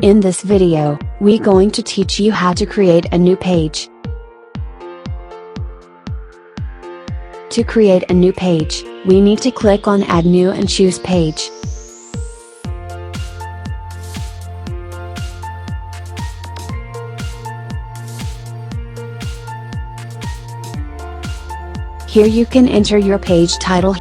In this video, we're going to teach you how to create a new page. To create a new page, we need to click on Add New and choose Page. Here you can enter your page title.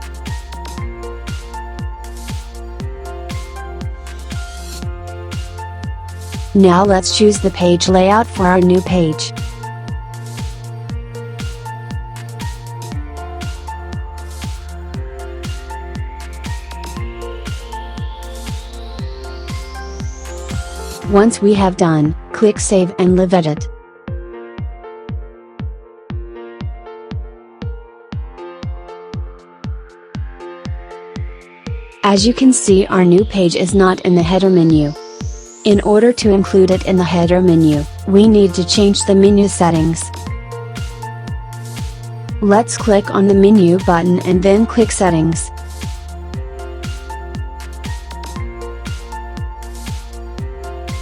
Now let's choose the page layout for our new page. Once we have done, click Save and Live Edit. As you can see, our new page is not in the header menu. In order to include it in the header menu, we need to change the menu settings. Let's click on the menu button and then click Settings.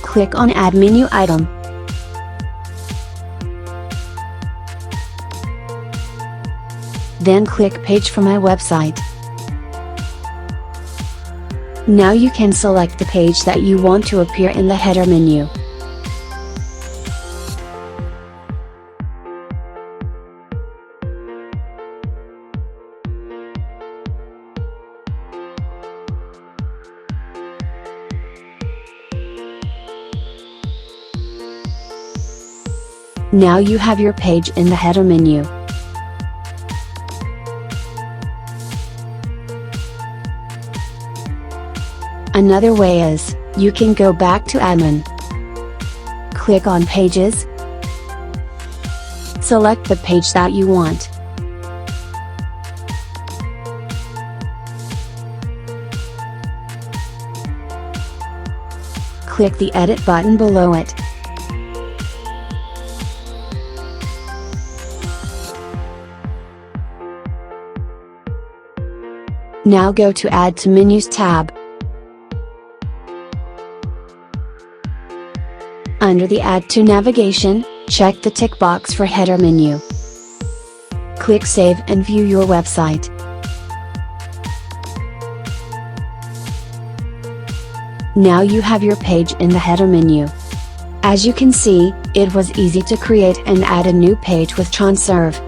Click on Add Menu Item. Then click Page for my website. Now you can select the page that you want to appear in the header menu. Now you have your page in the header menu. Another way is, you can go back to Admin. Click on Pages. Select the page that you want. Click the Edit button below it. Now go to Add to Menus tab. Under the Add to Navigation, check the tick box for Header menu. Click Save and view your website. Now you have your page in the header menu. As you can see, it was easy to create and add a new page with Tronserve.